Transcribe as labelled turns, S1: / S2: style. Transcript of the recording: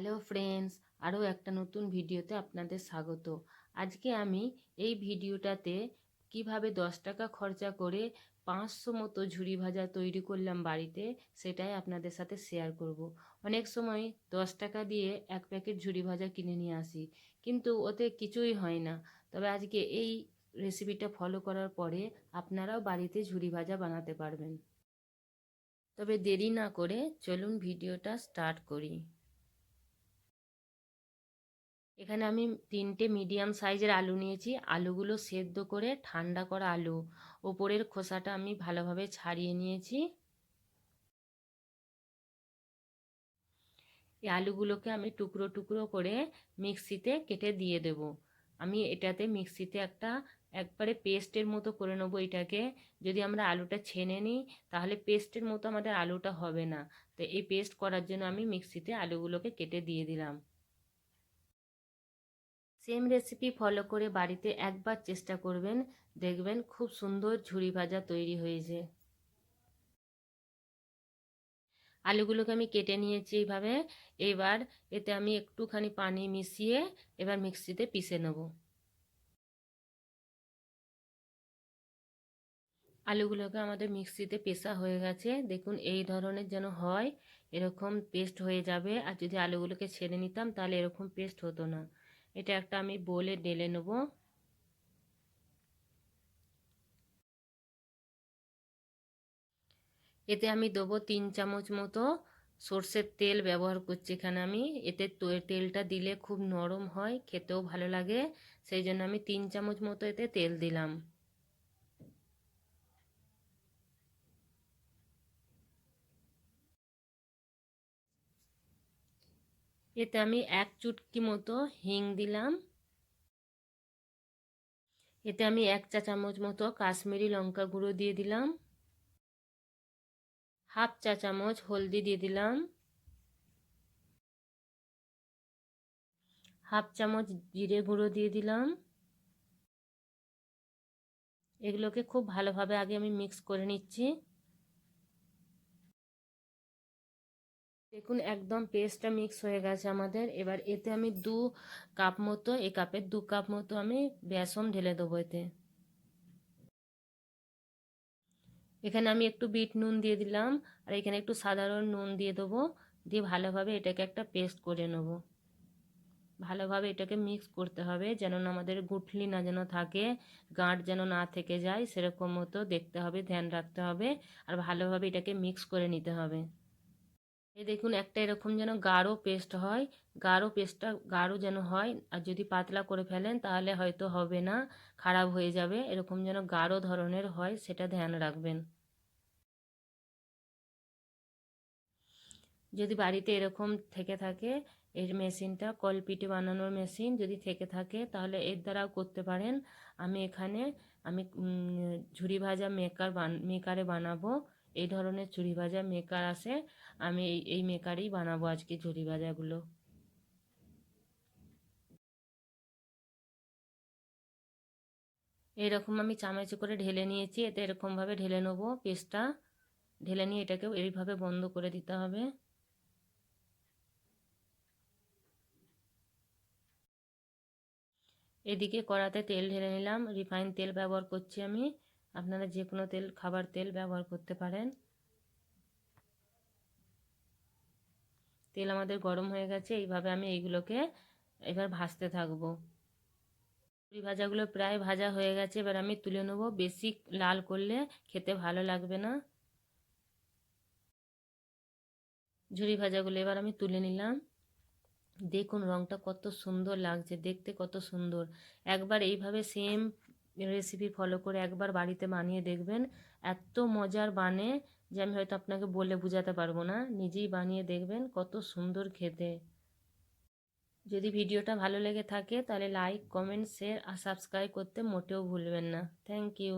S1: Hello friends, আরও একটা নতুন ভিডিওতে আপনাদের স্বাগত। আজকে আমি এই ভিডিওটাতে কিভাবে 10 টাকা খরচা করে 500 মতো ঝুরি ভাজা তৈরি করলাম বাড়িতে, সেটাই আপনাদের সাথে শেয়ার করব। অনেক সময় 10 টাকা দিয়ে এক প্যাকেট ঝুরি ভাজা কিনে নিয়ে আসি, কিন্তু ওতে কিছুই হয় না। তবে আজকে এই রেসিপিটা ফলো করার পরে আপনারাও বাড়িতে ঝুরি ভাজা বানাতে পারবেন। তবে দেরি না করে চলুন ভিডিওটা স্টার্ট করি। এখানে আমি 3টে মিডিয়াম সাইজের আলু নিয়েছি। আলুগুলো সেদ্ধ করে ঠান্ডা করা আলু, ওপরের খোসাটা আমি ভালোভাবে ছাড়িয়ে নিয়েছি। এই আলুগুলোকে আমি টুকরো টুকরো করে মিক্সিতে কেটে দিয়ে দেব। আমি এটাতে মিক্সিতে একবারে পেস্টের মতো করে নেবো এটাকে। যদি আমরা আলুটা ছেনে নিই তাহলে পেস্টের মতো আমাদের আলুটা হবে না। তো এই পেস্ট করার জন্য আমি মিক্সিতে আলুগুলোকে কেটে দিয়ে দিলাম। সেম রেসিপি ফলো করে বাড়িতে একবার চেষ্টা করবেন, দেখবেন খুব সুন্দর ঝুরি ভাজা তৈরি হয়েছে। আলুগুলোকে আমি কেটে নিয়েছি এইভাবে। এবার এতে আমি একটুখানি পানি মিশিয়ে এবার মিক্সিতে পিষে নেব। আলুগুলোকে আমাদের মিক্সিতে পেষা হয়ে গেছে, দেখুন এই ধরনের যেন হয়, এরকম পেস্ট হয়ে যাবে। আর যদি আলুগুলোকে ছেড়ে নিতাম তাহলে এরকম পেস্ট হতো না। এটা একটা আমি বোলে ঢেলে নেব। এতে আমি দেবো 3 চামচ মতো সর্ষের তেল ব্যবহার করছি এখানে আমি। এতে তেলটা দিলে খুব নরম হয়, খেতেও ভালো লাগে, সেই জন্য আমি 3 চামচ মতো এতে তেল দিলাম। এতে আমি 1 চুটকি মতো হিং দিলাম। এতে আমি 1 চা চামচ মতো কাশ্মীরি লঙ্কা গুঁড়ো দিয়ে দিলাম। 1/2 চা চামচ হলদি দিয়ে দিলাম। 1/2 চামচ জিরে গুঁড়ো দিয়ে দিলাম। এগুলোকে খুব ভালোভাবে আগে আমি মিক্স করে নিচ্ছি। দেখুন একদম পেস্টটা মিক্স হয়ে গেছে আমাদের। এবার এতে আমি 2 কাপ মতো, এই কাপের 2 কাপ মতো আমি বেসন ঢেলে দেবো এতে। এখানে আমি একটু বিট নুন দিয়ে দিলাম, আর এখানে একটু সাধারণ নুন দিয়ে দেবো। দিয়ে ভালোভাবে এটাকে একটা পেস্ট করে নেব। ভালোভাবে এটাকে মিক্স করতে হবে, যেন না আমাদের গুঠলি না যেন থাকে, গাঁট যেন না থেকে যায়, সেরকম মতো দেখতে হবে, ধ্যান রাখতে হবে। আর ভালোভাবে এটাকে মিক্স করে নিতে হবে। এই দেখুন একটা এরকম যেন গাঢ় পেস্ট হয়, পেস্টটা গাঢ় যেন হয়। আর যদি পাতলা করে ফেলেন তাহলে হয়তো হবে না, খারাপ হয়ে যাবে। এরকম যেন গাঢ় ধরনের হয়, সেটা ধ্যান রাখবেন। যদি বাড়িতে এরকম থেকে থাকে, এই মেশিনটা কলপিঠে বানানোর মেশিন যদি থেকে থাকে তাহলে এর দ্বারাও করতে পারেন। আমি এখানে ঝুরি ভাজা মেকারে বানাবো। এই ধরনের ঝুরি ভাজা মেকার আছে, আমি এই মেকারেই বানাবো আজকে ঝুরি ভাজাগুলো। এরকম আমি চামচে করে ঢেলে নিয়েছি। এতে এরকমভাবে ঢেলে নেবো পেস্টটা। ঢেলে নিয়ে এটাকেও এইভাবে বন্ধ করে দিতে হবে। এদিকে কড়াতে তেল ঢেলে নিলাম। রিফাইন তেল ব্যবহার করছি আমি, আপনারা যে কোনো তেল, খাবার তেল ব্যবহার করতে পারেন। তেল আমাদের গরম হয়ে গেছে, এইভাবে আমি এইগুলোকে এবার ভাজতে থাকবো। পুরি ভাজাগুলো প্রায় ভাজা হয়ে গেছে, এবার আমি তুলে নেবো। বেশি লাল করলে খেতে ভালো লাগবে না। ঝুরি ভাজাগুলো এবার আমি তুলে নিলাম। দেখুন রঙটা কত সুন্দর লাগছে, দেখতে কত সুন্দর। একবার এইভাবে সেম রেসিপি ফলো করে একবার বাড়িতে বানিয়ে দেখবেন, এত মজার বানে যে আমি হয়তো আপনাকে বলে বোঝাতে পারবো না। নিজেই বানিয়ে দেখবেন, কত সুন্দর খেতে। যদি ভিডিওটা ভালো লেগে থাকে তাহলে লাইক, কমেন্ট, শেয়ার আর সাবস্ক্রাইব করতে মোটেও ভুলবেন না। Thank you.